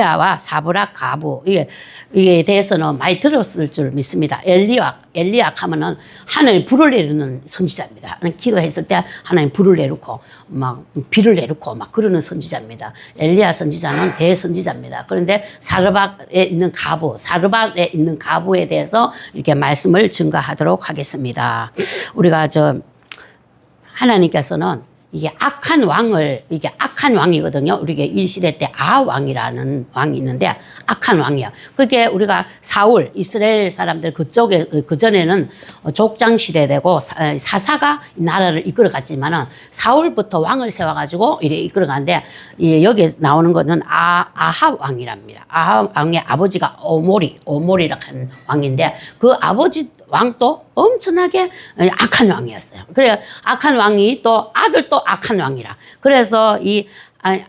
엘리야와 사브락 가부 이게 대해서는 많이 들었을 줄 믿습니다. 엘리약 하면은 하나님 불을 내리는 선지자입니다. 기도했을 때 하나님 불을 내놓고 막 비를 내놓고 막 그러는 선지자입니다. 엘리야 선지자는 대선지자입니다. 그런데 사르밧에 있는 가부에 대해서 이렇게 말씀을 증거하도록 하겠습니다. 우리가 하나님께서는 이게 악한 왕이거든요. 우리가 이 시대 때 아왕이라는 왕이 있는데 악한 왕이야. 그게 우리가 사울, 이스라엘 사람들 그쪽에, 그전에는 족장 시대 되고 사사가 나라를 이끌어 갔지만은 사울부터 왕을 세워가지고 이래 이끌어 갔는데 여기 나오는 거는 아합 왕이랍니다. 아합 왕의 아버지가 오모리라고 하는 왕인데 그 아버지 왕도 엄청나게 악한 왕이었어요. 그래 악한 왕이 또 아들도 악한 왕이라. 그래서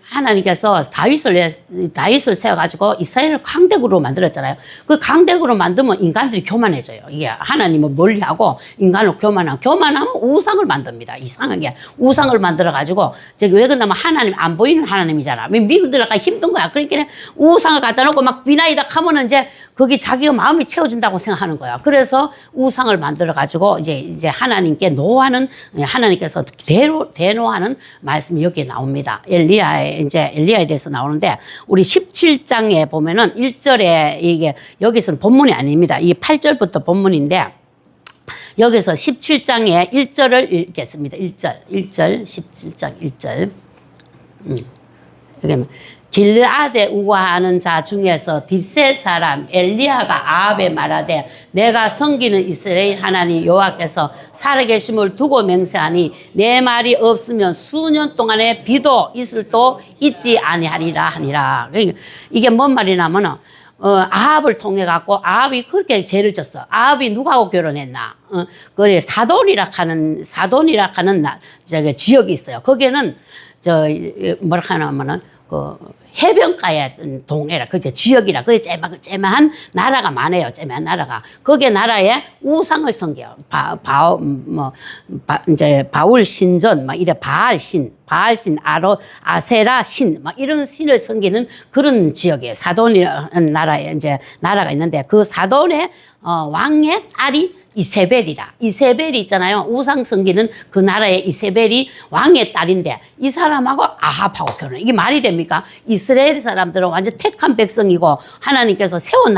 하나님께서 다윗을 세워가지고 이스라엘을 강대국으로 만들었잖아요. 그 강대국으로 만들면 인간들이 교만해져요. 이게 하나님을 멀리하고 인간을 교만하면 우상을 만듭니다. 이상하게 우상을 만들어가지고 왜 그러냐면 하나님 안 보이는 하나님이잖아. 믿음 들어가 힘든 거야. 그러니까 우상을 갖다 놓고 막 비나이다 하면은 이제 거기 자기가 마음이 채워준다고 생각하는 거야. 그래서 우상을 만들어가지고 이제 하나님께 하나님께서 대노하는 말씀이 여기에 나옵니다. 엘리야에 대해서 나오는데, 우리 17장에 보면은 1절에 여기서는 본문이 아닙니다. 이 8절부터 본문인데, 여기서 17장에 1절을 읽겠습니다. 17장 1절. 여기 길르앗에 우거하는 자 중에서 딥셋 사람 엘리야가 아합에 말하되 내가 섬기는 이스라엘 하나님 여호와께서 살아계심을 두고 맹세하니 내 말이 없으면 수년 동안에 비도 이슬도 있지 아니하리라 하니라. 이게 뭔 말이냐면은 아합을 통해 갖고 아합이 그렇게 죄를 졌어. 아합이 누구하고 결혼했나? 그래 사돈이라 하는 지역이 있어요. 거기에는 뭐라 하냐면은 해변가의 동네라, 지역이라, 째마한 나라가 많아요. 째마한 나라가. 거기에 나라에 우상을 섬겨요. 바울 신전, 바알신, 아세라 신, 이런 신을 섬기는 그런 지역이에요. 사돈이라는 나라가 있는데, 그 사돈의 왕의 딸이 이세벨이 있잖아요. 우상 섬기는 그 나라의 이세벨이 왕의 딸인데, 이 사람하고 아합하고 결혼해. 이게 말이 됩니까? 이스라엘 사람들은 완전 택한 백성이고 하나님께서 세운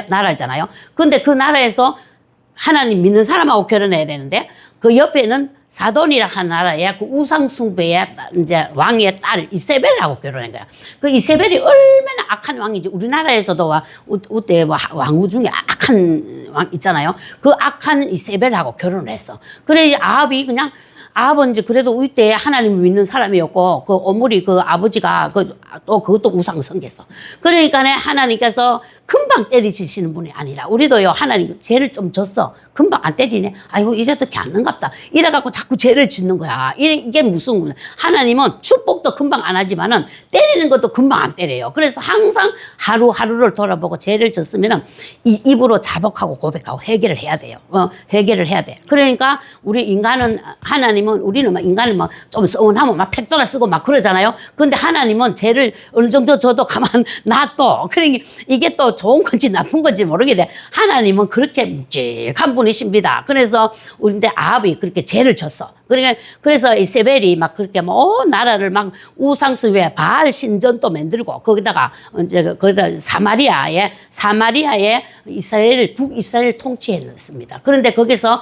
나라잖아요. 근데 그 나라에서 하나님 믿는 사람하고 결혼해야 되는데, 그 옆에는 사돈이라 하는 나라의 그 우상숭배의 왕의 딸 이세벨하고 결혼한 거야. 그 이세벨이 얼마나 악한 왕인지, 우리나라에서도 왕후 중에 악한 왕 있잖아요. 그 악한 이세벨하고 결혼을 했어. 그래 아합은 그래도 이때 하나님을 믿는 사람이었고, 그 오므리 그 아버지가 그것도 우상을 섬겼어. 그러니까 하나님께서 금방 때리시는 분이 아니라, 우리도요, 하나님 죄를 좀 졌어. 금방 안 때리네. 아이고, 이래도 괜찮은갑다. 이래갖고 자꾸 죄를 짓는 거야. 이게 무슨, 하나님은 축복도 금방 안 하지만은 때리는 것도 금방 안 때려요. 그래서 항상 하루하루를 돌아보고 죄를 졌으면은 입으로 자복하고 고백하고 회개를 해야 돼요. 회개를 해야 돼. 그러니까 우리는 인간은 좀 서운하면 팩돌아 쓰고 그러잖아요. 근데 하나님은 죄를 어느 정도 저도 가만 놔둬. 그러니까 이게 또 좋은 건지 나쁜 건지 모르겠는데, 하나님은 그렇게 묵직한 분이십니다. 그래서 우리인데 아합이 그렇게 죄를 졌어. 그래서 이세벨이 그렇게 나라를 우상숭배 바알 신전도 만들고, 거기다가 사마리아에 북이스라엘 통치했습니다. 그런데 거기서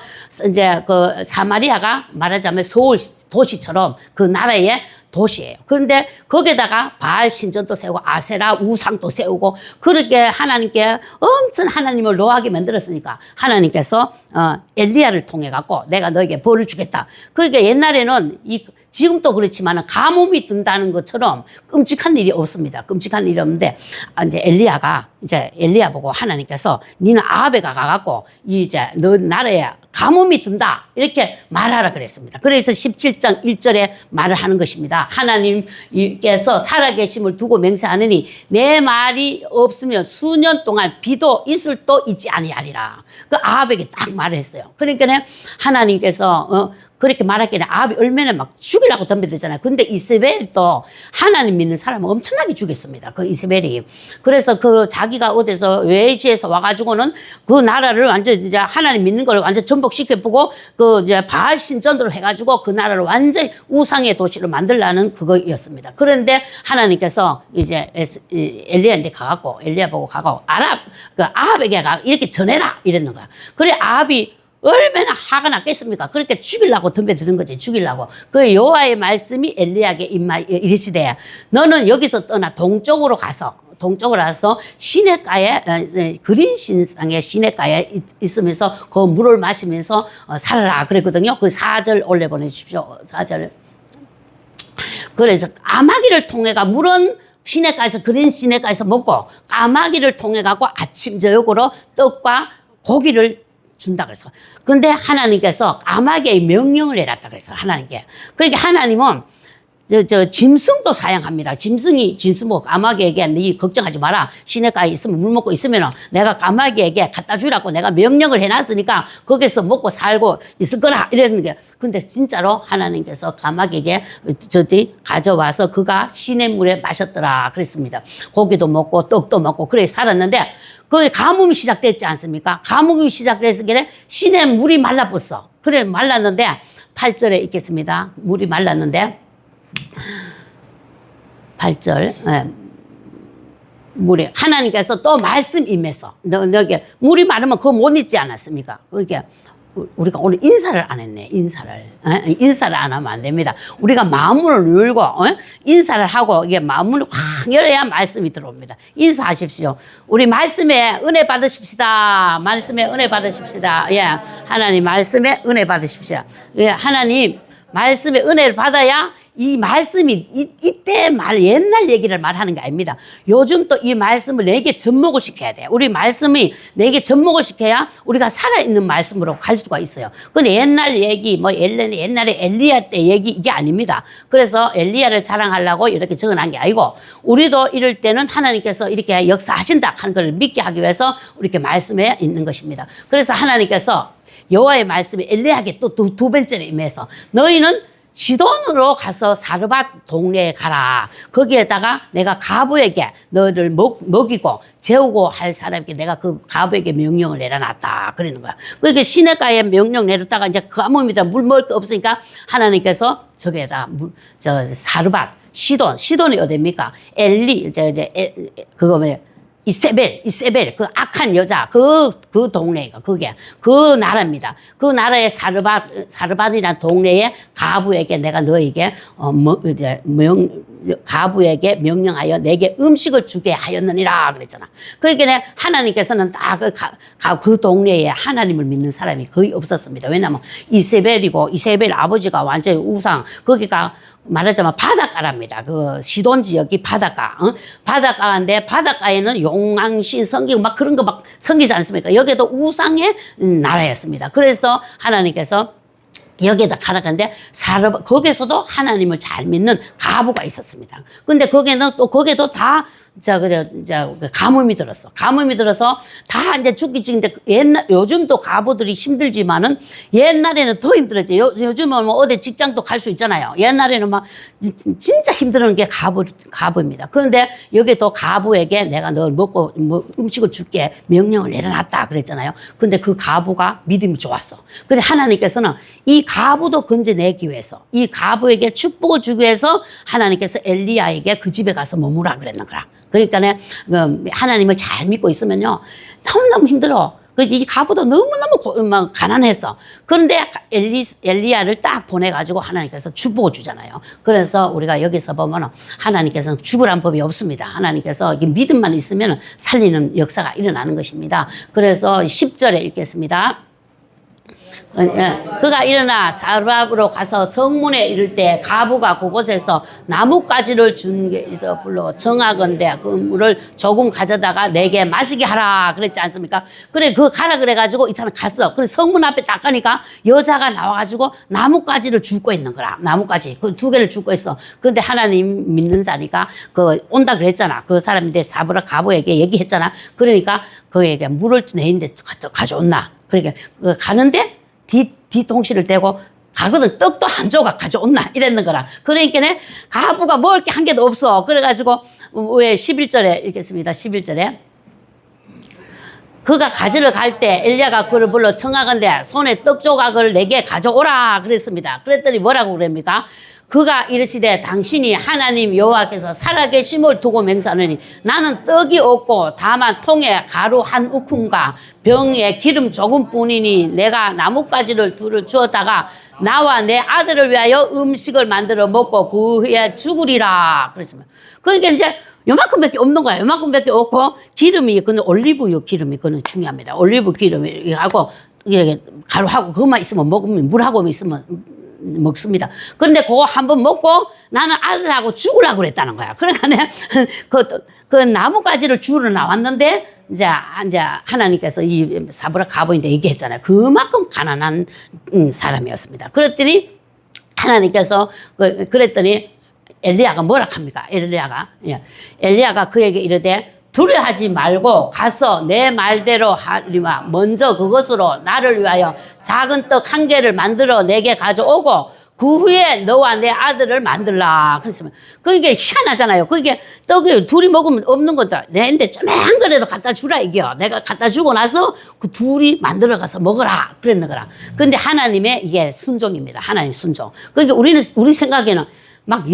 그 사마리아가 말하자면 서울 도시처럼 그 나라의 도시예요. 그런데 거기에다가 바알 신전도 세우고 아세라 우상도 세우고, 그렇게 하나님께 엄청 하나님을 노하게 만들었으니까 하나님께서 엘리야를 통해 갖고 내가 너에게 벌을 주겠다. 그러니까 옛날에는 지금도 그렇지만 가뭄이 든다는 것처럼 끔찍한 일이 없습니다. 끔찍한 일이 없는데, 엘리야 보고 하나님께서 니는 아합에 가갖고 너 나라에 가뭄이 든다, 이렇게 말하라 그랬습니다. 그래서 17장 1절에 말을 하는 것입니다. 하나님께서 살아계심을 두고 맹세하느니 내 말이 없으면 수년 동안 비도 이슬도 있지 아니하리라. 그 아합에게 딱 말을 했어요. 그러니까 하나님께서 그렇게 말했기에 아합이 얼마나 막 죽이려고 덤벼들잖아요. 근데 이세벨이 또 하나님 믿는 사람을 엄청나게 죽였습니다. 그 이세벨이. 그래서 그 자기가 어디서 외지에서 와가지고는 그 나라를 완전 이제 하나님 믿는 걸 완전 전복시켜보고 그 이제 바알 신전으로 해가지고 그 나라를 완전히 우상의 도시로 만들라는 그거였습니다. 그런데 하나님께서 이제 엘리야한테 가갖고 엘리야 보고 가고 그 아합에게 이렇게 전해라 이랬는 거야. 그래 아합이 얼마나 화가 났겠습니까? 그렇게 죽이려고 덤벼드는 거지, 죽이려고. 그 여호와의 말씀이 엘리야에게 이르시되 너는 여기서 떠나 동쪽으로 가서 시냇가에 그린 신상의 시냇가에 있으면서 그 물을 마시면서 살아라 그랬거든요. 그 4절 올려 보내주십시오. 4절. 그래서 까마귀를 통해가 물은 시냇가에서 그린 시냇가에서 먹고 까마귀를 통해 갖고 아침 저녁으로 떡과 고기를 준다 그래서. 근데 하나님께서 까마귀의 명령을 내렸다 그래서 하나님께. 그러니까 하나님은 짐승도 사양합니다. 짐승 뭐 까마귀에게 네 걱정하지 마라. 시냇가에 있으면 물 먹고 있으면 내가 까마귀에게 갖다 주라고 내가 명령을 해놨으니까 거기서 먹고 살고 있을 거라 이랬는 게. 근데 진짜로 하나님께서 까마귀에게 가져와서 그가 시냇물에 마셨더라 그랬습니다. 고기도 먹고 떡도 먹고 그래 살았는데 그 가뭄이 시작됐지 않습니까? 가뭄이 시작됐을 때 시냇물이 말라붙어. 그래 말랐는데 8절에 있겠습니다. 물이 말랐는데 8절 물이 하나님께서 또 말씀 임해서 너게 물이 마르면 그거 못 잊지 않았습니까? 그게 우리가 오늘 인사를 안 했네. 인사를 안 하면 안 됩니다. 우리가 마음을 열고 인사를 하고 이게 마음을 확 열어야 말씀이 들어옵니다. 인사하십시오. 우리 말씀에 은혜 받으십시다. 말씀에 은혜 받으십시다. 예, 하나님 말씀에 은혜 받으십시오. 예, 하나님 말씀에 은혜를 받아야 이 말씀이 이때 옛날 얘기를 말하는 게 아닙니다. 요즘 또 이 말씀을 내게 접목을 시켜야 돼. 우리 말씀이 내게 접목을 시켜야 우리가 살아있는 말씀으로 갈 수가 있어요. 근데 옛날 얘기, 옛날에 엘리야 때 얘기 이게 아닙니다. 그래서 엘리야를 자랑하려고 이렇게 적어놓은 게 아니고 우리도 이럴 때는 하나님께서 이렇게 역사하신다 하는 걸 믿게 하기 위해서 이렇게 말씀에 있는 것입니다. 그래서 하나님께서 여호와의 말씀이 엘리야에게 또 두 번째로 임해서 너희는 시돈으로 가서 사르밧 동네에 가라. 거기에다가 내가 가부에게 너를 먹이고 재우고 할 사람에게 내가 그 가부에게 명령을 내려놨다. 그러는 거야. 그러니까 시냇가에 명령 내렸다가 이제 가뭄이다 물 먹을 거 없으니까 하나님께서 저기에다 사르밧 시돈이 어디입니까? 그거 뭐야? 이세벨, 그 악한 여자, 그 동네가, 그 나라입니다. 그 나라의 사르밧이라는 동네에 가부에게 내가 너에게, 가부에게 명령하여 내게 음식을 주게 하였느니라 그랬잖아. 그러니까 하나님께서는 다 그 동네에 하나님을 믿는 사람이 거의 없었습니다. 왜냐면 이세벨 아버지가 완전히 우상, 거기가 말하자면 바닷가랍니다. 그 시돈 지역이 바닷가. 바닷가인데 바닷가에는 용왕신 섬기고 막 그런 거 막 섬기지 않습니까? 여기도 우상의 나라였습니다. 그래서 하나님께서 여기에다 가라는데 거기서도 하나님을 잘 믿는 가부가 있었습니다. 근데 거기에도 다 가뭄이 들었어. 가뭄이 들어서 다 이제 죽기 직인데 요즘도 가부들이 힘들지만은 옛날에는 더 힘들었지. 요즘은 뭐 어디 직장도 갈 수 있잖아요. 옛날에는 막 진짜 힘든 게 가부입니다. 그런데 여기도 가부에게 내가 널 먹고 음식을 줄게 명령을 내려놨다 그랬잖아요. 근데 그 가부가 믿음이 좋았어. 근데 하나님께서는 이 가부도 건져내기 위해서 이 가부에게 축복을 주기 위해서 하나님께서 엘리야에게 그 집에 가서 머무라 그랬는 거야. 그러니까 하나님을 잘 믿고 있으면요 너무너무 힘들어. 이 가부도 너무너무 가난했어. 그런데 엘리야를 딱 보내가지고 하나님께서 축복을 주잖아요. 그래서 우리가 여기서 보면 하나님께서는 죽으란 법이 없습니다. 하나님께서 믿음만 있으면 살리는 역사가 일어나는 것입니다. 그래서 10절에 읽겠습니다. 그가 일어나 사르밧으로 가서 성문에 이를 때 가부가 그곳에서 나뭇가지를 준 게 있어 불러 정하건대 그 물을 조금 가져다가 내게 마시게 하라 그랬지 않습니까? 그래 그 가라 그래가지고 이 사람 갔어. 그래 성문 앞에 딱 가니까 여자가 나와가지고 나뭇가지를 줍고 있는 거라. 나뭇가지 그 2개를 줍고 있어. 근데 하나님 믿는 자니까 온다 그랬잖아. 그 사람인데 가부에게 얘기했잖아. 그러니까 그에게 물을 내는데 가져온나. 그러니까 가는데 뒤통수를 대고 가거든. 떡도 한 조각 가져온나 이랬는 거라. 그러니까 가부가 먹을 게 한 개도 없어. 그래가지고 왜 11절에 읽겠습니다. 11절에 그가 가지러 갈 때 엘리야가 그를 불러 청하건대 손에 떡 조각을 내게 가져오라 그랬습니다. 그랬더니 뭐라고 그럽니까? 그가 이르시되 당신이 하나님 여호와께서 살아계심을 두고 맹세하느니 나는 떡이 없고 다만 통에 가루 한 우푼과 병에 기름 조금뿐이니 내가 나뭇가지를 둘을 주었다가 나와 내 아들을 위하여 음식을 만들어 먹고 그 후에 죽으리라 그랬습니다. 그러니까 이제 요만큼밖에 없는 거야. 요만큼밖에 없고 기름이 그는 올리브유 기름이 그는 중요합니다. 올리브 기름이 하고 이게 가루하고 그것만 있으면 먹으면 물하고 있으면 먹습니다. 그런데 그거 한번 먹고 나는 아들하고 죽으라고 그랬다는 거야. 그러니까 그 나뭇가지를 주러 나왔는데 이제 하나님께서 이 사브라 가보인데 얘기했잖아요. 그만큼 가난한 사람이었습니다. 그랬더니 하나님께서 그랬더니 엘리야가 뭐라 합니까? 엘리야가 그에게 이르되 두려워하지 말고 가서 내 말대로 하리마 먼저 그것으로 나를 위하여 작은 떡 한 개를 만들어 내게 가져오고 그 후에 너와 내 아들을 만들라 그랬으면 그게 희한하잖아요. 그게 떡을 둘이 먹으면 없는 것도 내인데 쪼매한 거라도 갖다 주라 이게요. 내가 갖다 주고 나서 그 둘이 만들어 가서 먹어라 그랬는 거라. 근데 하나님의 이게 순종입니다. 하나님 순종. 그러니까 우리 생각에는 막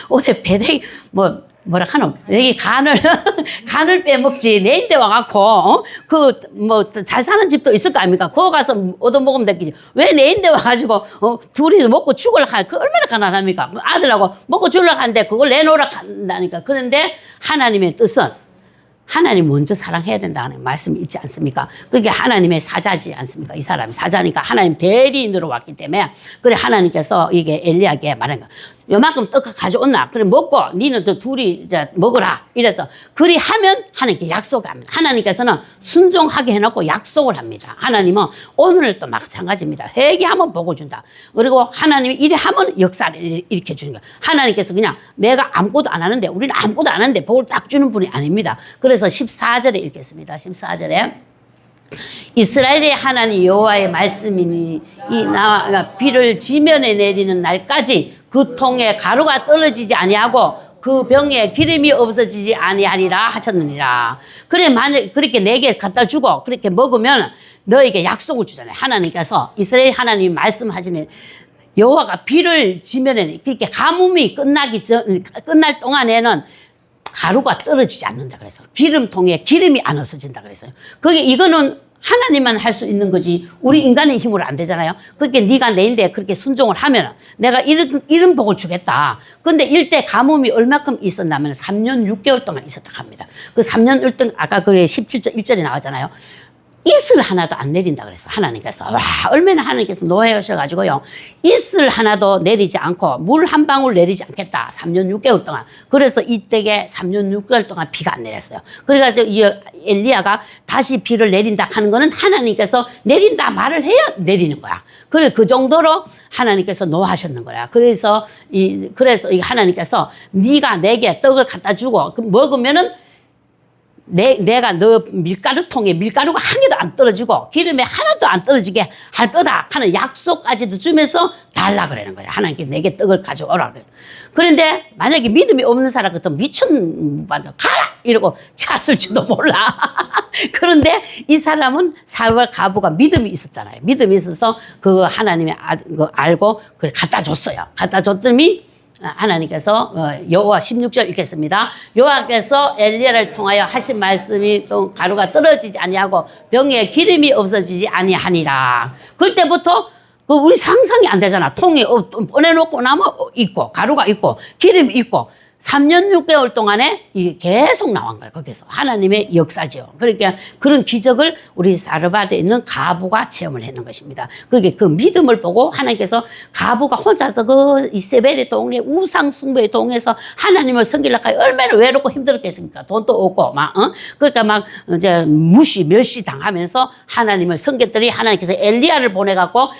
어제 배대기 뭐라 하노? 여기 간을 빼먹지. 내인데 와갖고, 잘 사는 집도 있을 거 아닙니까? 그거 가서 얻어먹으면 되겠지. 왜 내인데 와가지고, 둘이 먹고 죽으려고 그 얼마나 가난합니까? 아들하고 먹고 죽으려고 하는데 그걸 내놓으라 한다니까. 그런데 하나님의 뜻은 하나님 먼저 사랑해야 된다는 말씀이 있지 않습니까? 그게 하나님의 사자지 않습니까? 이 사람이 사자니까 하나님 대리인으로 왔기 때문에 그래 하나님께서 이게 엘리야에게 말한 거야. 요만큼 떡 가져온나? 그래 먹고 니는 더 둘이 이제 먹어라. 이래서 그리 하면 하나님께 약속을 합니다. 하나님께서는 순종하게 해놓고 약속을 합니다. 하나님은 오늘도 마찬가지입니다. 회개하면 복을 준다. 그리고 하나님이 이래 하면 역사를 일으켜 주는 거야. 하나님께서 그냥 내가 아무것도 안 하는데 우리는 아무것도 안 하는데 복을 딱 주는 분이 아닙니다. 그래서 14절에 읽겠습니다. 14절에 이스라엘의 하나님 여호와의 말씀이니 나와 비를 지면에 내리는 날까지 그 통에 가루가 떨어지지 아니하고 그 병에 기름이 없어지지 아니하리라 하셨느니라. 그래 만약 그렇게 내게 갖다 주고 그렇게 먹으면 너에게 약속을 주잖아요. 하나님께서 이스라엘 하나님이 말씀하시는 여호와가 비를 지면에 그렇게 가뭄이 끝날 동안에는 가루가 떨어지지 않는다 그래서 기름통에 기름이 안 없어진다 그랬어요. 그게 이거는 하나님만 할 수 있는 거지 우리 인간의 힘으로 안 되잖아요. 그렇게 네가 내인데 그렇게 순종을 하면 내가 이런 복을 주겠다. 근데 일대 가뭄이 얼마큼 있었냐면 3년 6개월 동안 있었다 합니다. 그 3년 1등 아까 그 17절 1절에 나왔잖아요. 이슬 하나도 안 내린다 그래서 하나님께서 와 얼마나 하나님께서 노해하셔가지고요 이슬 하나도 내리지 않고 물 한 방울 내리지 않겠다 3년 6개월 동안. 그래서 이때에 3년 6개월 동안 비가 안 내렸어요. 그래가지고 이 엘리야가 다시 비를 내린다 하는 거는 하나님께서 내린다 말을 해야 내리는 거야. 그래 그 정도로 하나님께서 노하셨는 거야. 그래서 이 하나님께서 네가 내게 떡을 갖다 주고 먹으면은 내가 너 밀가루통에 밀가루가 한 개도 안 떨어지고 기름에 하나도 안 떨어지게 할 거다 하는 약속까지도 주면서 달라 그러는 거야. 하나님께 내게 떡을 가져오라 그래. 그런데 만약에 믿음이 없는 사람 같으면 미친 가라 이러고 찼을지도 몰라. 그런데 이 사람은 사울 가부가 믿음이 있었잖아요. 믿음이 있어서 그 하나님이 알고 그걸 갖다 줬어요. 갖다 줬더니 하나님께서 여호와 16절 읽겠습니다. 여호와께서 엘리야를 통하여 하신 말씀이 또 가루가 떨어지지 아니하고 병에 기름이 없어지지 아니하니라. 그때부터 우리 상상이 안 되잖아. 통에 꺼내놓고 나면 있고 가루가 있고 기름이 있고 3년 6개월 동안에 이게 계속 나온 거예요. 거기서 하나님의 역사죠. 그러니까 그런 기적을 우리 사르밧에 있는 가부가 체험을 했는 것입니다. 그게 그 믿음을 보고 하나님께서 가부가 혼자서 그 이세벨의 동네 우상 숭배의 동네에서 하나님을 섬기려고 얼마나 외롭고 힘들었겠습니까? 돈도 없고 그러니까 막 이제 멸시 당하면서 하나님을 섬겼더니 하나님께서 엘리야를 보내갖고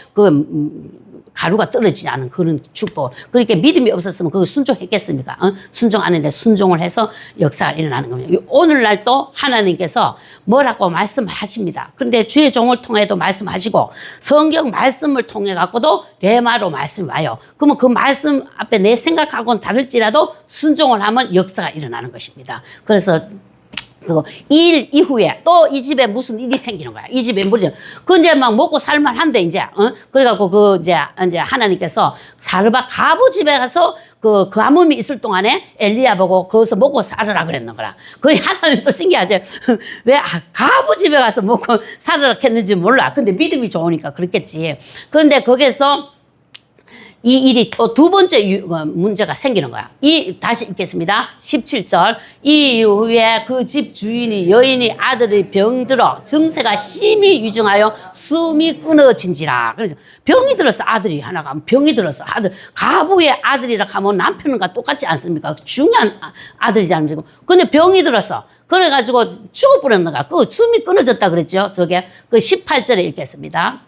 가루가 떨어지지 않은 그런 축복. 그러니까 믿음이 없었으면 그거 순종했겠습니까? 순종 안 했는데 순종을 해서 역사가 일어나는 겁니다. 오늘날 또 하나님께서 뭐라고 말씀을 하십니다. 그런데 주의 종을 통해도 말씀하시고 성경 말씀을 통해 갖고도 레마로 말씀이 와요. 그러면 그 말씀 앞에 내 생각하고는 다를지라도 순종을 하면 역사가 일어나는 것입니다. 그래서 이 일 이후에 또 이 집에 무슨 일이 생기는 거야. 이 집에 무슨 그 이제 막 먹고 살만한데 이제 그래갖고 이제 하나님께서 사르밧 가부 집에 가서 그 가뭄이 있을 동안에 엘리야 보고 거기서 먹고 살으라 그랬는 거라. 그 하나님 또 신기하죠. 왜 가부 집에 가서 먹고 살으라 했는지 몰라. 근데 믿음이 좋으니까 그렇겠지. 그런데 거기서 이 일이 또 두 번째 문제가 생기는 거야. 다시 읽겠습니다. 17절. 이 이후에 그 집 주인이 여인이 아들이 병들어 증세가 심히 위중하여 숨이 끊어진지라. 그래서 병이 들었어. 아들이 하나가 병이 들었어. 가부의 아들이라 하면 남편과 똑같지 않습니까? 중요한 아들이지 않습니까? 근데 병이 들었어. 그래가지고 죽어버렸는 거야. 그 숨이 끊어졌다 그랬죠. 저게 그 18절에 읽겠습니다.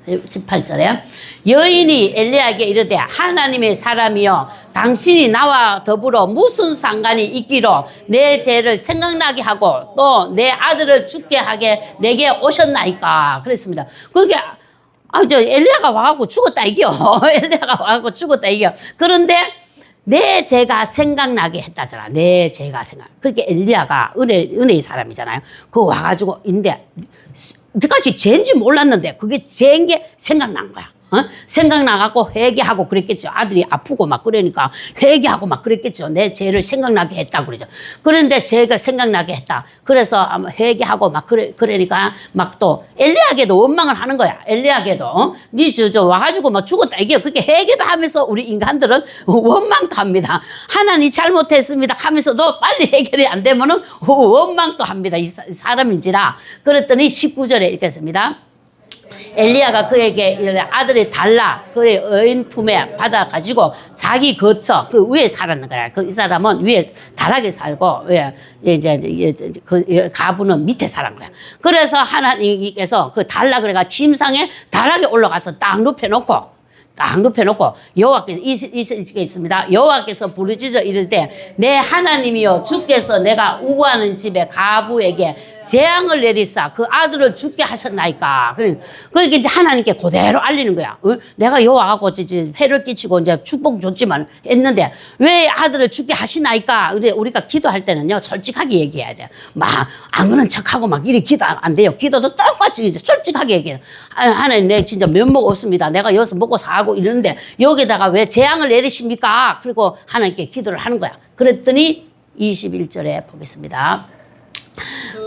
18절에 여인이 엘리야에게 이르되 하나님의 사람이여 당신이 나와 더불어 무슨 상관이 있기로 내 죄를 생각나게 하고 또 내 아들을 죽게 하게 내게 오셨나이까 그랬습니다. 그게 엘리야가 와갖고 죽었다 이겨. 엘리야가 와갖고 죽었다 이겨. 그런데 내 죄가 생각나게 했다잖아. 내 죄가 그렇게 엘리야가 은혜의 사람이잖아요. 그거 와가지고 인데 그까지 죄인지 몰랐는데 그게 죄인 게 생각난 거야. 생각나갖고 회개하고 그랬겠죠. 아들이 아프고 막 그러니까 회개하고 막 그랬겠죠. 내 죄를 생각나게 했다 그러죠. 그런데 죄가 생각나게 했다. 그래서 아마 회개하고 막 그러니까 막 또 엘리야에게도 원망을 하는 거야. 엘리야에게도 니 저 와가지고 막 죽었다 이게 그렇게 회개도 하면서 우리 인간들은 원망도 합니다. 하나님 잘못했습니다 하면서도 빨리 해결이 안 되면은 원망도 합니다. 이 사람인지라. 그랬더니 19절에 읽겠습니다. 엘리야가 그에게 아들이 달라 그의 여인 품에 받아가지고 자기 거처 그 위에 살았는 거야. 이 사람은 위에 다락에 살고 그 가부는 밑에 살았는 거야. 그래서 하나님께서 그 달라 그래가 침상에 다락에 올라가서 딱 눕혀놓고 여호와께서 있습니다. 여호와께서 부르짖어 이르되 내 하나님이여 주께서 내가 우구하는 집에 가부에게 재앙을 내리사 그 아들을 죽게 하셨나이까. 그러니까 이제 하나님께 그대로 알리는 거야. 내가 여호와하고 회를 끼치고 이제 축복 줬지만 했는데 왜 아들을 죽게 하시나이까. 근데 우리가 기도할 때는요 솔직하게 얘기해야 돼. 막 안 그런 척하고 막 이리 기도 안 돼요. 기도도 똑같이 이제 솔직하게 얘기해. 하나님 내 진짜 면목 없습니다. 내가 여기서 먹고 사고 이러는데 여기다가 왜 재앙을 내리십니까? 그리고 하나님께 기도를 하는 거야. 그랬더니 21절에 보겠습니다.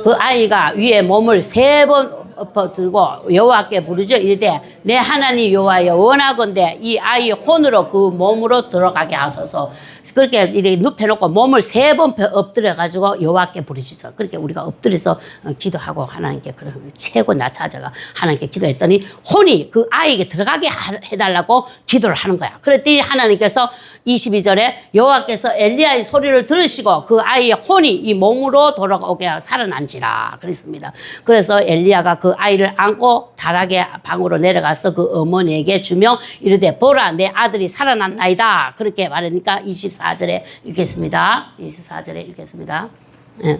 그 아이가 위에 몸을 3번 엎어들고 여호와께 부르짖어 이르되 내 하나님 여호와여 원하건대 이 아이의 혼으로 그 몸으로 들어가게 하소서. 그렇게 이렇게 눕혀놓고 몸을 3번 엎드려 가지고 여호와께 부르짖어. 그렇게 우리가 엎드려서 기도하고 하나님께 그런 최고 낮춰져가 하나님께 기도했더니 혼이 그 아이에게 들어가게 해달라고 기도를 하는 거야. 그랬더니 하나님께서 22절에 여호와께서 엘리야의 소리를 들으시고 그 아이의 혼이 이 몸으로 돌아오게 살아난지라 그랬습니다. 그래서 엘리야가 그 아이를 안고 다락의 방으로 내려가서 그 어머니에게 주며 이르되 보라 내 아들이 살아났나이다. 그렇게 말하니까 24절에 읽겠습니다. 24절에 읽겠습니다. 네.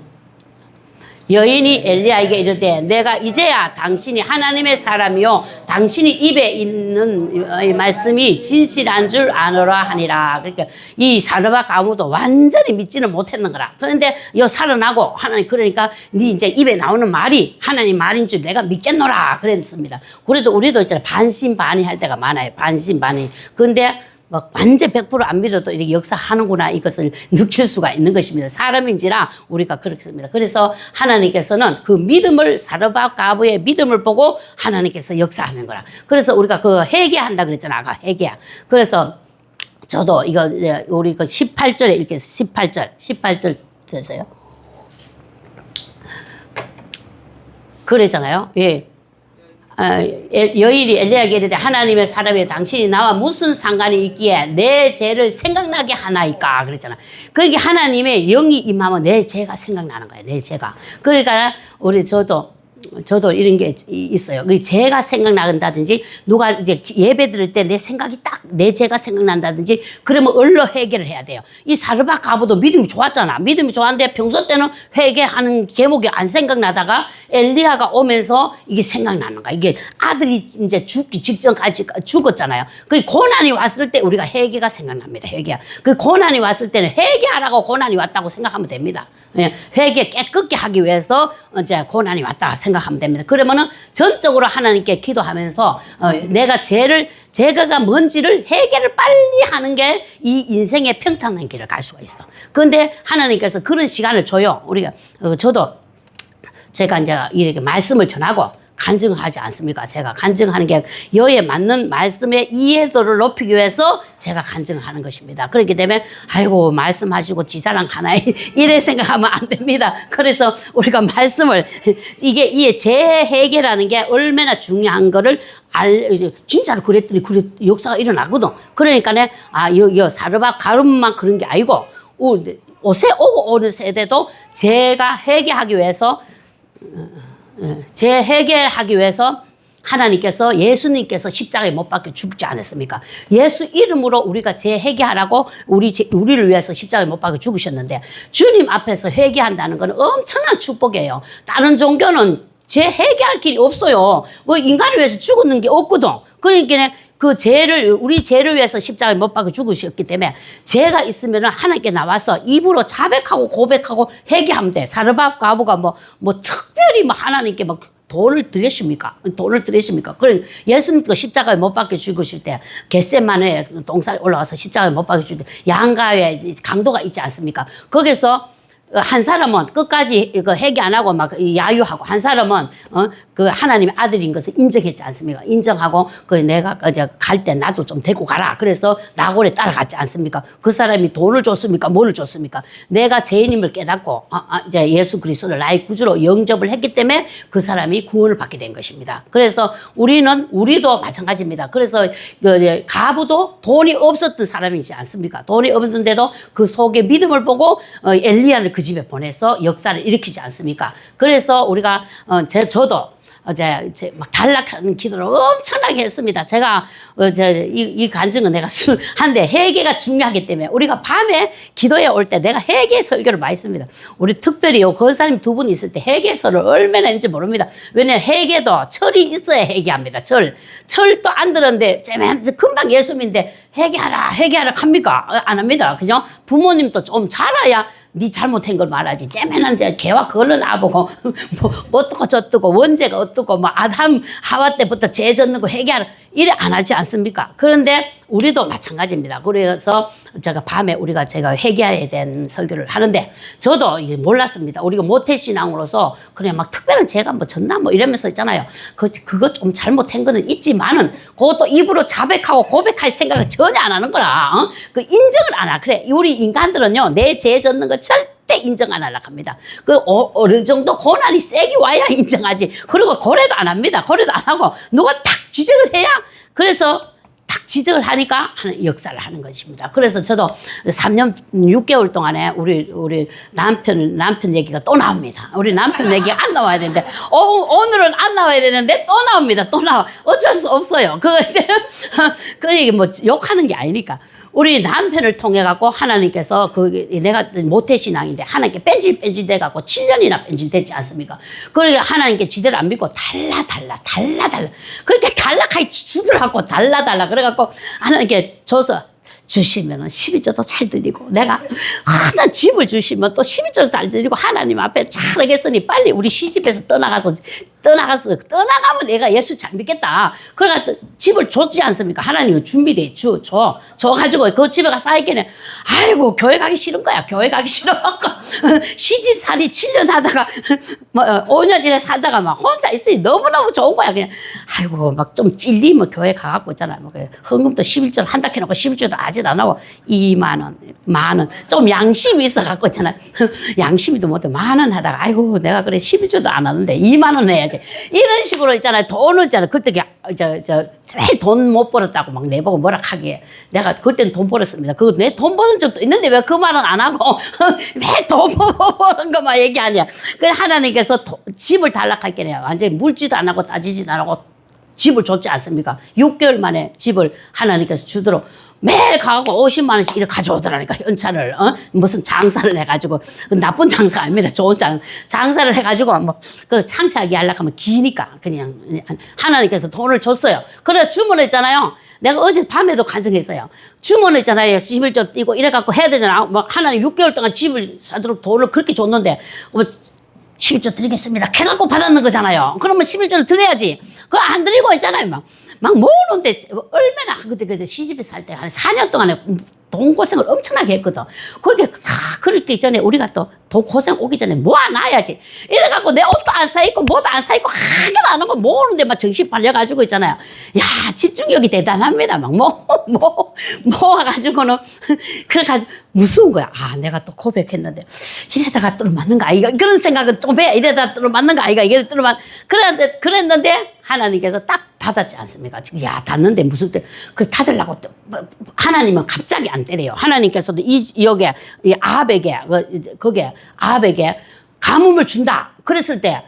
여인이 엘리야에게 이르되 내가 이제야 당신이 하나님의 사람이요 당신이 입에 있는 말씀이 진실한 줄 아노라 하니라. 그러니까 이 사르밧 가부도 완전히 믿지는 못했는 거라. 그런데 여 살아나고 하나님 그러니까 네 이제 입에 나오는 말이 하나님 말인 줄 내가 믿겠노라 그랬습니다. 그래도 우리도 있잖아요. 반신반의 할 때가 많아요. 반신반의. 그런데 막 완전 100%안 믿어도 이렇게 역사하는구나 이것을 느낄 수가 있는 것입니다. 사람인지라 우리가 그렇습니다. 그래서 하나님께서는 그 믿음을 사르밧 가부의 믿음을 보고 하나님께서 역사하는 거라. 그래서 우리가 그 회개한다 그랬잖아. 아까 회개. 그래서 저도 이거 우리 그 18절에 읽겠습니다. 18절 되세요? 그러잖아요. 예. 여인이 엘리야에게 이르되 하나님의 사람이 당신이 나와 무슨 상관이 있기에 내 죄를 생각나게 하나이까 그랬잖아. 그게 하나님의 영이 임하면 내 죄가 생각나는 거야. 내 죄가. 그러니까 저도 저도 이런 게 있어요. 제가 생각난다든지, 누가 이제 예배 드릴 때 내 생각이 딱, 내 제가 생각난다든지, 그러면 얼른 회개를 해야 돼요. 이 사르밧 가부도 믿음이 좋았잖아. 믿음이 좋았는데 평소 때는 회개하는 제목이 안 생각나다가 엘리야가 오면서 이게 생각나는 거야. 이게 아들이 이제 죽기 직전까지 죽었잖아요. 그 고난이 왔을 때 우리가 회개가 생각납니다. 회개. 그 고난이 왔을 때는 회개하라고 고난이 왔다고 생각하면 됩니다. 회개 깨끗게 하기 위해서 이제 고난이 왔다 생각하면 됩니다. 그러면은 전적으로 하나님께 기도하면서 제가가 뭔지를 회개를 빨리 하는 게 이 인생의 평탄한 길을 갈 수가 있어. 그런데 하나님께서 그런 시간을 줘요. 우리가 저도 제가 이제 이렇게 말씀을 전하고 간증을 하지 않습니까? 제가 간증하는 게 여에 맞는 말씀의 이해도를 높이기 위해서 제가 간증을 하는 것입니다. 그렇기 때문에 아이고 말씀하시고 지사랑 하나에 이래 생각하면 안 됩니다. 그래서 우리가 말씀을 이게 재해계라는 게 얼마나 중요한 거를 진짜로 그랬더니 역사가 일어나거든. 그러니까 사르밧 가름만 그런 게 아니고 오는 세대도 제가 회개하기 위해서 재회개하기 위해서 하나님께서 예수님께서 십자가에 못 박혀 죽지 않았습니까? 예수 이름으로 우리가 재회개하라고 우리를 위해서 십자가에 못 박혀 죽으셨는데 주님 앞에서 회개한다는 건 엄청난 축복이에요. 다른 종교는 재회개할 길이 없어요. 뭐 인간을 위해서 죽었는 게 없거든. 그러니까 우리 죄를 위해서 십자가에 못 박아 죽으셨기 때문에 죄가 있으면 하나님께 나와서 입으로 자백하고 고백하고 회개하면 돼. 사르밧 과부가 특별히 하나님께 돈을 드렸습니까? 그래, 예수님도 십자가에 못 박혀 죽으실 때, 겟세마네 동산에 올라가서 십자가에 못 박혀 죽을 때, 양가에 강도가 있지 않습니까? 거기서 한 사람은 끝까지 회개 안 하고 야유하고, 한 사람은 하나님의 아들인 것을 인정했지 않습니까? 인정하고 내가 갈 때 나도 좀 데리고 가라. 그래서 나골에 따라갔지 않습니까? 그 사람이 돈을 줬습니까? 뭐를 줬습니까? 내가 죄인임을 깨닫고 이제 예수 그리스도를 나의 구주로 영접을 했기 때문에 그 사람이 구원을 받게 된 것입니다. 그래서 우리도 마찬가지입니다. 그래서 가부도 돈이 없었던 사람이지 않습니까? 돈이 없었는데도 그 속에 믿음을 보고 엘리야를 그 집에 보내서 역사를 일으키지 않습니까? 그래서 우리가 저도 막 단락하는 기도를 엄청나게 했습니다. 제가 이 간증은 내가 한데 회개가 중요하기 때문에 우리가 밤에 기도에 올 때 내가 회개 설교를 많이 씁니다. 우리 특별히 권사님 두 분 있을 때 회개서를 얼마나 했는지 모릅니다. 왜냐하면 회개도 철이 있어야 회개합니다. 철도 안 들었는데 금방 예수님인데 회개하라 합니까? 안 합니다. 그죠? 부모님도 좀 잘해야 네 잘못한 걸 말하지. 째매는 개와 그걸로 나보고 뭐 어떻고 저떻고 원죄가 어떻고 아담 하와 때부터 죄 졌는 거 회개하라 이래 안 하지 않습니까? 그런데 우리도 마찬가지입니다. 그래서 제가 밤에 제가 회개해야 되는 설교를 하는데 저도 몰랐습니다. 우리가 모태신앙으로서 그냥 특별한 죄가 졌나 이러면서 있잖아요. 그거 좀 잘못한 거는 있지만은 그것도 입으로 자백하고 고백할 생각을 전혀 안 하는 거라. 인정을 안 하. 그래. 우리 인간들은요, 내 죄 졌는 거 절대 인정 안 하려고 합니다. 어느 정도 고난이 세게 와야 인정하지. 그리고 고래도 안 합니다. 고래도 안 하고 누가 탁 지적을 해야 그래서 딱 지적을 하니까 역사를 하는 것입니다. 그래서 저도 3년 6개월 동안에 우리 남편 얘기가 또 나옵니다. 우리 남편 얘기가 안 나와야 되는데 오늘은 안 나와야 되는데 또 나옵니다. 또 나와. 어쩔 수 없어요. 그 얘기 욕하는 게 아니니까. 우리 남편을 통해 갖고 하나님께서 내가 모태신앙인데 하나님께 뺀질뺀질돼 갖고 7년이나 뺀질됐지 않습니까? 그러니까 하나님께 지대로 안 믿고 달라. 그렇게 달라하게 주더라고. 달라. 그래갖고 하나님께 줘서 주시면은 12조도 잘 드리고 내가 하나 집을 주시면 또 12조도 잘 드리고 하나님 앞에 잘하겠으니 빨리 우리 시집에서 떠나가면 내가 예수 잘 믿겠다. 그래가 집을 줬지 않습니까? 하나님은 준비돼 줘가지고 그 집에 가서 살겠네. 아이고 교회 가기 싫은 거야. 교회 가기 싫어갖고 시집살이 7년 하다가 5년이나 살다가 혼자 있으니 너무너무 좋은 거야. 그냥 아이고 좀 찔리면 교회 가갖고 있잖아. 헌금도 11절 한다 해놓고 11절도 아직 하지도 안 하고 2만 원, 만 원. 좀 양심이 있어갖고 있잖아. 양심이도 못해. 10,000원 하다가 아이고 내가 그래 11주도 안 하는데 2만 원 해야지. 이런 식으로 있잖아요. 돈은 있잖아. 그때 제일 돈 못 벌었다고 막 내보고 뭐라 하기에 내가 그때는 돈 벌었습니다. 그거 내 돈 버는 적도 있는데 왜 그 말은 안 하고 왜 돈 버는 것만 얘기하냐. 그래 하나님께서 집을 달라할게요. 완전히 물지도 안 하고 따지지도 안 하고 집을 줬지 않습니까? 6개월 만에 집을 하나님께서 주도록 매일 가고 50만 원씩 이렇게 가져오더라니까. 현찰을 무슨 장사를 해가지고 나쁜 장사 아닙니다. 좋은 장사를 해가지고 뭐 그 상세하게 하려고 하면 기니까 그냥 하나님께서 돈을 줬어요. 그래 주문했잖아요. 내가 어제 밤에도 간증했어요. 주문했잖아요. 집을 좀 띄고 이래갖고 해야 되잖아. 뭐 하나님 6개월 동안 집을 사도록 돈을 그렇게 줬는데 뭐 11조 드리겠습니다. 해갖고 받았는 거잖아요. 그러면 11조를 드려야지. 그거 안 드리고 있잖아요. 막 모으는데 얼마나 그때 시집에 살 때 한 4년 동안에 돈 고생을 엄청나게 했거든. 그렇게 전에 우리가 또 돈 고생 오기 전에 모아놔야지. 이래갖고 내 옷도 안 사입고 뭐도 안 사입고 하나도 안 하고 모으는데 막 정신 팔려가지고 있잖아요. 야 집중력이 대단합니다. 막 모아가지고는 그래가지고 무서운 거야. 아 내가 또 고백했는데 이래다가 또 맞는 거 아이가 그런 생각은 좀 해. 이래다가 또 맞는 거 아이가 이래 또 그랬는데 하나님께서 딱 닫았지 않습니까? 야 닫는데 무슨 그 닫으려고 또 하나님은 갑자기 안 때려요. 하나님께서도 여기에 거기에 아합에게 가뭄을 준다. 그랬을 때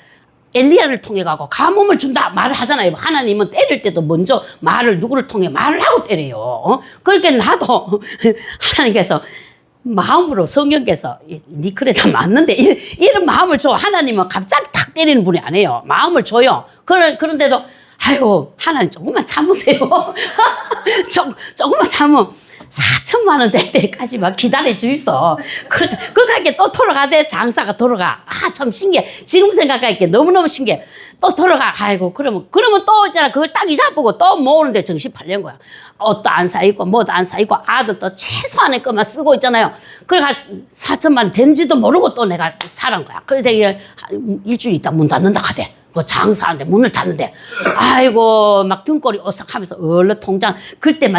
엘리야를 통해 가고 가뭄을 준다 말을 하잖아요. 하나님은 때릴 때도 먼저 누구를 통해 말을 하고 때려요. 그러니까 나도 하나님께서 마음으로 성령께서 니 그래 다 맞는데 이런 마음을 줘. 하나님은 갑자기 탁 때리는 분이 아니에요. 마음을 줘요. 그런데도 아이고 하나님 조금만 참으세요. 조금만 참으면 4천만 원 될 때까지 막 기다려 주있어. 그렇게 또 돌아가대. 장사가 돌아가. 아, 참 신기해. 지금 생각하니까 너무너무 신기해. 또 돌아가. 아이고, 그러면 또 있잖아. 그걸 딱 잊어보고 또 모으는데 정신 팔린 거야. 옷도 안 사입고, 뭐도 안 사입고, 아들도 최소한의 것만 쓰고 있잖아요. 그래가 4천만 원 된지도 모르고 또 내가 사란 거야. 그래서 일주일 있다 문 닫는다 하대. 그 장사하는데 문을 닫는데 아이고 막 등골이 오싹하면서 얼른 통장 그때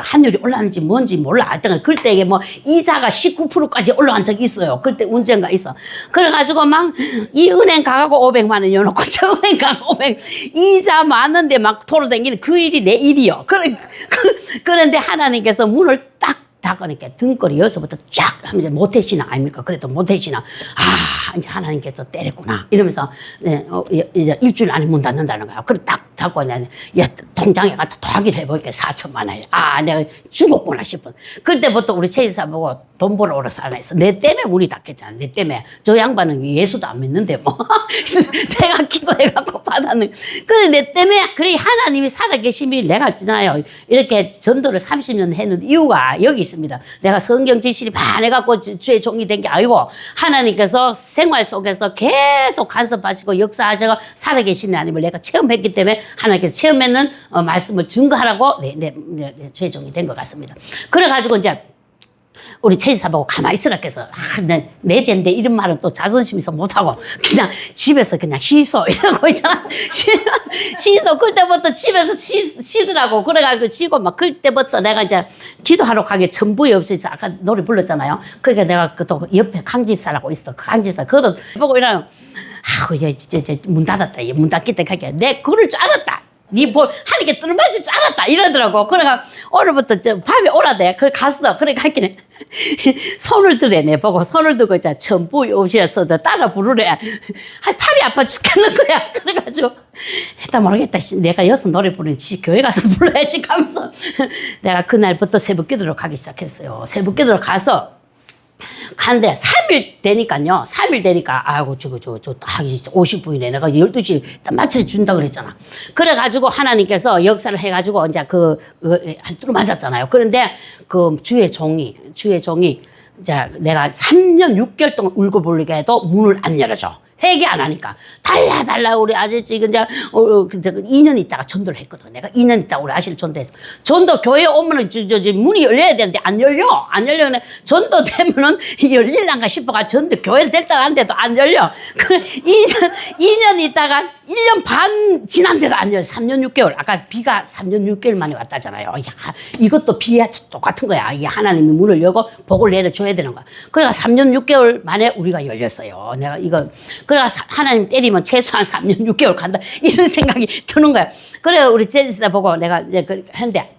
환율이 올랐는지 뭔지 몰라. 하여튼 그때 뭐 이자가 19%까지 올라간 적이 있어요. 그때 언젠가 있어. 그래가지고 막 이 은행 가고 500만 원 여놓고 저 은행 가고 500 이자 많은데 막 돌아다니는 그 일이 내 일이요. 그런데 하나님께서 문을 딱 닫으니까 등골이 여기서부터 쫙 하면서 모태신앙 아닙니까? 그래도 모태신앙. 아, 이제 하나님께서 때렸구나. 이러면서, 이제 일주일 안에 문 닫는다는 거야. 그래 딱 닫고, 통장에 가서 더하기를 해보니까 4천만 원. 아, 내가 죽었구나 싶은. 그때부터 우리 최일사 보고 돈 벌어 오라서 안 했어. 내 때문에 문이 닫혔잖아. 내 때문에. 저 양반은 예수도 안 믿는데 뭐. 내가 기도해갖고 받았는. 근데 내 때문에, 그래, 하나님이 살아계심이 내가 있잖아요. 이렇게 전도를 30년 했는데 이유가 여기 있습니다. 내가 성경 지식이 반 해갖고 주의 종이 된 게 아니고 하나님께서 생활 속에서 계속 간섭하시고 역사하시고 살아계신 하나님을 내가 체험했기 때문에 하나님께서 체험했는 말씀을 증거하라고 주의 종이 된 것 같습니다. 그래가지고 이제 우리 최지사보고 가만히 있으라 해서 내 죄인데 이런 말은 또 자존심 있어 못하고 그냥 집에서 그냥 쉬소 이러고 있잖아. 쉬소. 그때부터 집에서 쉬더라고. 그래가지고 쉬고 막 그때부터 내가 이제 기도하러 가게 전부에 없어서 아까 노래 불렀잖아요. 그러니까 내가 또 옆에 강집사라고 있어. 그 강집사 그것도 보고 이러면 아우 얘 진짜 문 닫았다. 얘 문 닫기 때문에 내 그럴 줄 알았다. 하니까 뚫맞을 줄 알았다 이러더라고. 그래가 오늘부터 밤에 오라대. 그래 갔어. 그래 갔기는 손을 들래. 내 보고 손을 들고 있자 전부 오시었어도 따라 부르래. 팔이 아파 죽겠는 거야. 그래가지고 했다 모르겠다. 내가 여기서 노래 부르는지 교회 가서 불러야지 하면서 내가 그날부터 새벽기도로 가기 시작했어요. 새벽기도로 가서 간데 3일 되니까요. 3일 되니까 아이고 저 하기 50분이네. 내가 12시 딱 맞춰 준다 그랬잖아. 그래가지고 하나님께서 역사를 해가지고 이제 한 뚜루 맞았잖아요. 그런데 그 주의 종이 이제 내가 3년 6개월 동안 울고 불리게 해도 문을 안 열어줘. 회개 안 하니까. 달라, 우리 아저씨, 이제, 2년 있다가 전도를 했거든. 내가 2년 있다가 우리 아저씨를 전도했어. 전도 교회 오면은, 문이 열려야 되는데, 안 열려. 근데 전도 되면은 열릴란가 싶어가 전도 교회를 됐다 안 돼도 안 열려. 2년 있다가 1년 반 지난데도 안 열려. 3년 6개월. 아까 비가 3년 6개월 만에 왔다잖아요. 야, 이것도 비야 똑같은 거야. 이게 하나님이 문을 열고 복을 내려줘야 되는 거야. 그래가 3년 6개월 만에 우리가 열렸어요. 내가 이거, 그래가 하나님 때리면 최소한 3년 6개월 간다. 이런 생각이 드는 거야. 그래, 우리 제지사 보고 내가 이제 했는데,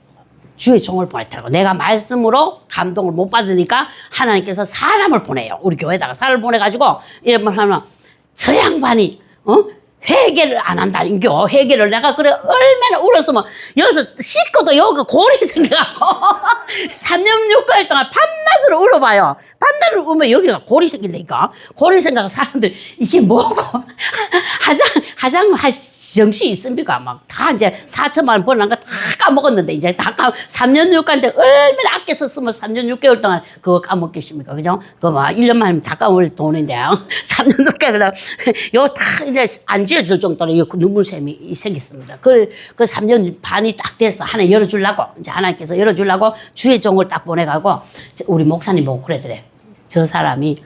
주의 종을 보냈다고. 내가 말씀으로 감동을 못 받으니까 하나님께서 사람을 보내요. 우리 교회에다가 사람을 보내가지고, 이러면 하면, 저 양반이, 회개를 안 한다는겨. 회개를 내가 그래 얼마나 울었으면 여기서 씻고도 여기 골이 생겨갖고 3년 6개월 동안 밤낮으로 울어봐요. 밤낮을 울면 여기가 골이 생긴다니까. 골이 생겨서 사람들 이게 뭐고 화장 할 정신이 있습니까? 막 다 이제 4천만 원 벌어난 거 다 까먹었는데 이제 다 3년 6개월인데 얼마나 아껴 썼으면 3년 6개월 동안 그거 까먹겠습니까? 그죠? 그거 막 1년 만에 다 까먹을 돈인데 3년 6개월 요거 다 이제 안 지어줄 정도로 눈물샘이 생겼습니다. 그 3년 반이 딱 돼서 하나 열어주려고 이제 하나님께서 열어주려고 주의 종을 딱 보내가고 우리 목사님 보고 그러더래. 저 사람이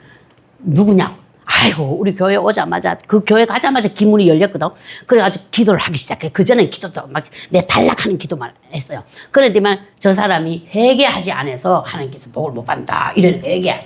누구냐고. 아이고, 우리 교회 오자마자, 그 교회 가자마자 기문이 열렸거든. 그래가지고 기도를 하기 시작해. 그전엔 기도도 막, 내 탈락하는 기도만 했어요. 그런데만 저 사람이 회개하지 않아서 하나님께서 복을 못 받는다. 이러니까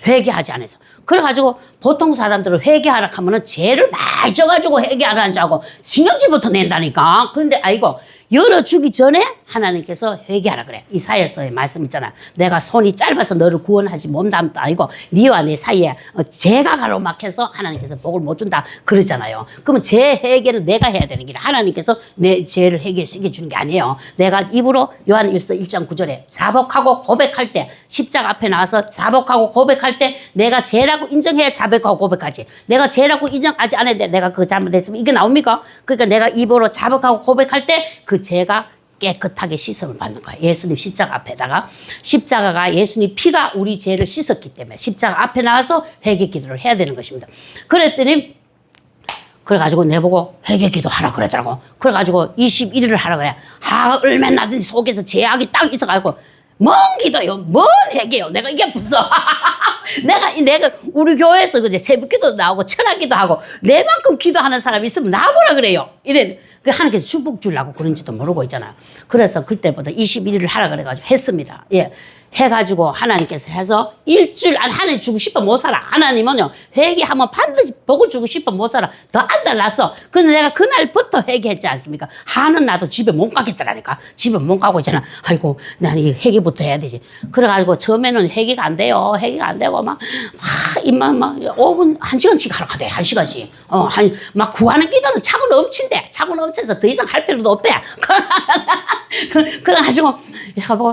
회개하지 않아서. 그래가지고 보통 사람들은 회개하라 하면은 죄를 많이 져가지고 회개하라는 줄 알고 신경질부터 낸다니까. 그런데 아이고, 열어주기 전에 하나님께서 회개하라 그래. 이사야서의 말씀 있잖아. 내가 손이 짧아서 너를 구원하지 못함도 아니고 니와 내 사이에 죄가 가로막혀서 하나님께서 복을 못 준다 그러잖아요. 그러면 죄 회개는 내가 해야 되는 게 하나님께서 내 죄를 해결시켜 주는 게 아니에요. 내가 입으로 요한일서 1장 9절에 자복하고 고백할 때 십자가 앞에 나와서 자복하고 고백할 때 내가 죄라고 인정해야 자복하고 고백하지. 내가 죄라고 인정하지 않았는데 내가 그거 잘못했으면 이게 나옵니까? 그러니까 내가 입으로 자복하고 고백할 때 그 죄가 깨끗하게 씻음을 받는 거야. 예수님 십자가 앞에다가 십자가가 예수님 피가 우리 죄를 씻었기 때문에 십자가 앞에 나와서 회개 기도를 해야 되는 것입니다. 그랬더니 그래가지고 내보고 회개 기도하라 그러더라고. 그래가지고 21일을 하라 그래. 얼마나 나든지 속에서 죄악이 딱 있어가지고 뭔 기도요? 뭔 회개요? 내가 이게 무슨 내가 우리 교회에서 그제 새벽 기도도 나오고 천학 기도하고 내만큼 기도하는 사람이 있으면 나보라 그래요. 이래. 하나님께서 축복 주려고 그런지도 모르고 있잖아요. 그래서 그때부터 21일을 하라 그래가지고 했습니다. 예. 해가지고 하나님께서 해서 일주일 안 하나님 주고 싶어 못 살아. 하나님은요 회개하면 반드시 복을 주고 싶어 못 살아. 더 안 달랐어. 근데 내가 그날부터 회개했지 않습니까? 하는 나도 집에 못 가겠더라니까. 집에 못 가고 있잖아. 아이고 나는 이 회개부터 해야 되지. 그래가지고 처음에는 회개가 안 돼요. 회개가 안 되고 막 입만 막 5분 1시간씩 하라 하대. 1시간씩. 막 구하는 기도는 차고 넘친대. 차고 넘쳐서 더 이상 할 필요도 없대. 그래가지고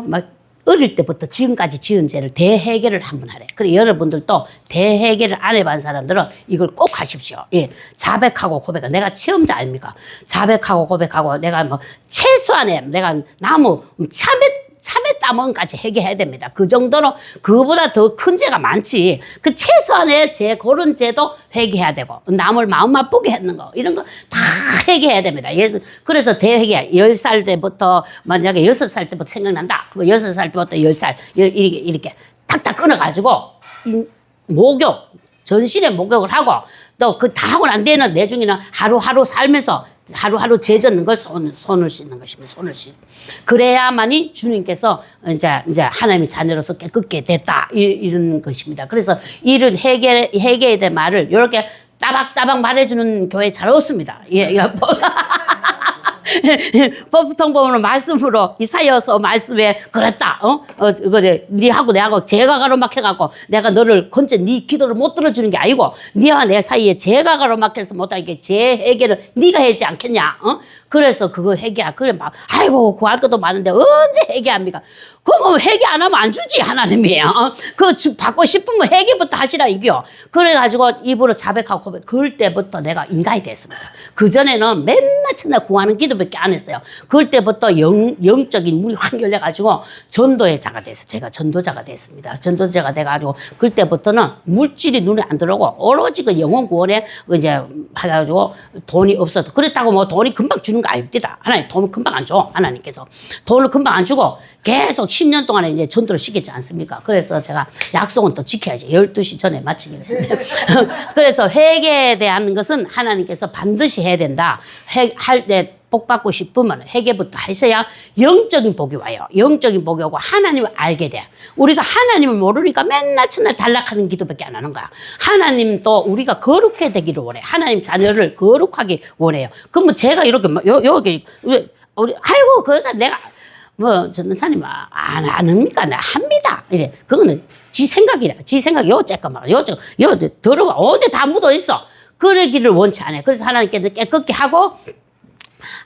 막 어릴 때부터 지금까지 지은 죄를 대회개를 한번 하래. 그래 여러분들도 대회개를 안 해본 사람들은 이걸 꼭 하십시오. 예, 자백하고 고백하고 내가 체험자 아닙니까? 자백하고 고백하고 내가 뭐 최소한에 내가 나무 참외 따먹은까지 회개해야 됩니다. 그 정도로 그보다 더 큰 죄가 많지. 그 최소한의 죄 그런 죄도 회개해야 되고 남을 마음 아프게 했는 거 이런 거 다 회개해야 됩니다. 그래서 대회개 10살 때부터 만약에 6살 때부터 생각난다. 그럼 6살 때부터 10살 이렇게 탁탁 끊어가지고 목욕 전신에 목욕을 하고 또 그 다 하고 난 뒤에는 내중에는 하루하루 살면서 하루하루 죄 졌는 걸 손을 씻는 것입니다. 손을 씻. 그래야만이 주님께서 이제 하나님의 자녀로서 깨끗게 됐다 이런 것입니다. 그래서 이런 회개에 대한 말을 이렇게 따박따박 말해주는 교회 잘 없습니다. 예. 법통보면 말씀으로 이사야서 말씀에 그랬다. 니하고 내하고 죄가 가로막혀갖고 내가 너를 건져 네 기도를 못 들어주는 게 아니고 니와 내 사이에 죄가 가로막혀서 못하게 죄 해결을 네가 하지 않겠냐. 그래서 그거 회개야. 그래 막 아이고 구할 것도 많은데 언제 회개합니까? 그거 회개 안 하면 안 주지 하나님이. 그거 받고 싶으면 회개부터 하시라 이겨. 그래가지고 입으로 자백하고 고백. 그럴 때부터 내가 인간이 됐습니다. 그 전에는 맨날 첫날 구하는 기도밖에 안 했어요. 그럴 때부터 영적인 문이 확 열려가지고 전도의 자가 돼서 제가 전도자가 됐습니다. 전도자가 돼가지고 그때부터는 물질이 눈에 안 들어오고 오로지 그 영혼 구원에 이제 해가지고 돈이 없어도 그렇다고 뭐 돈이 금방 주는 거 아닙니다. 하나님 돈을 금방 안 줘. 하나님께서 돈을 금방 안 주고 계속 10년 동안에 이제 전도를 시켰지 않습니까? 그래서 제가 약속은 또 지켜야지. 12시 전에 마치기로 했는데. 그래서 회개에 대한 것은 하나님께서 반드시 해야 된다. 할 때 복 받고 싶으면 회개부터 하셔야 영적인 복이 와요. 영적인 복이 오고 하나님을 알게 돼. 우리가 하나님을 모르니까 맨날 첫날 단락하는 기도밖에 안 하는 거야. 하나님도 우리가 거룩해 되기를 원해. 하나님 자녀를 거룩하게 원해요. 그러면 제가 이렇게 여기 우리 아이고 그래서 내가 전도사님 안 합니까? 나 합니다. 이래. 그거는 지 생각이라. 지 생각 요 쬐까만 요 더러워. 어디 다 묻어 있어. 그러기를 원치 않아요. 그래서 하나님께서 깨끗게 하고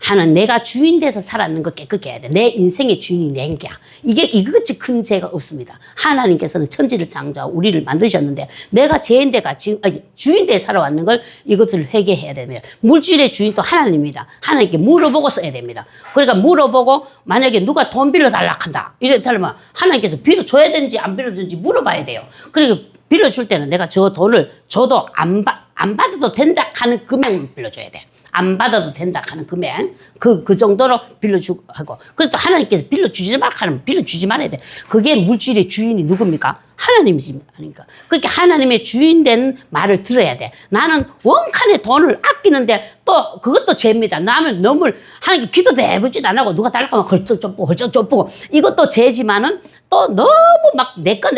하는 내가 주인 돼서 살았는 걸 깨끗게 해야 돼. 내 인생의 주인이 낸 게야. 이것이 큰 죄가 없습니다. 하나님께서는 천지를 창조하고 우리를 만드셨는데 내가 죄인대가 주인 돼 살아왔는 걸 이것을 회개해야 됩니다. 물질의 주인도 하나님입니다. 하나님께 물어보고 써야 됩니다. 그러니까 물어보고 만약에 누가 돈 빌려달라 한다. 이랬다면 하나님께서 빌려줘야 되는지 안 빌려주는지 물어봐야 돼요. 그리고 빌려줄 때는 내가 저 돈을 줘도 안 받아도 된다 하는 금액만 빌려줘야 돼. 안 받아도 된다 하는 금액 그 정도로 빌려주고 하고 그래도 하나님께서 빌려주지 말라 하면 빌려주지 말아야 돼. 그게 물질의 주인이 누굽니까? 하나님이십니까? 그러니까 하나님의 주인 된 말을 들어야 돼. 나는 원칸에 돈을 아끼는데 또 그것도 죄입니다. 나는 너무 하나님께 기도도 해보지도 안 하고 누가 달라고 하면 헐쩍 쫓보고 이것도 죄지만은 또 너무 막 내 거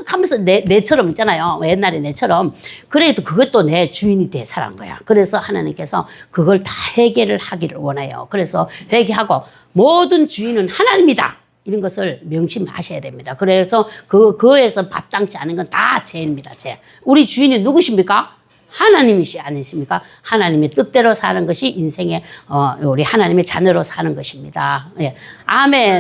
하면서 내처럼 있잖아요. 옛날에 내처럼. 그래도 그것도 내 주인이 돼 살아간 거야. 그래서 하나님께서 그걸 다 회개를 하기를 원해요. 그래서 회개하고 모든 주인은 하나님이다. 이런 것을 명심하셔야 됩니다. 그래서 그에서 밥당치 않은 건 다 죄입니다. 죄. 우리 주인이 누구십니까? 하나님이시 아니십니까? 하나님의 뜻대로 사는 것이 인생의 우리 하나님의 자녀로 사는 것입니다. 예. 아멘.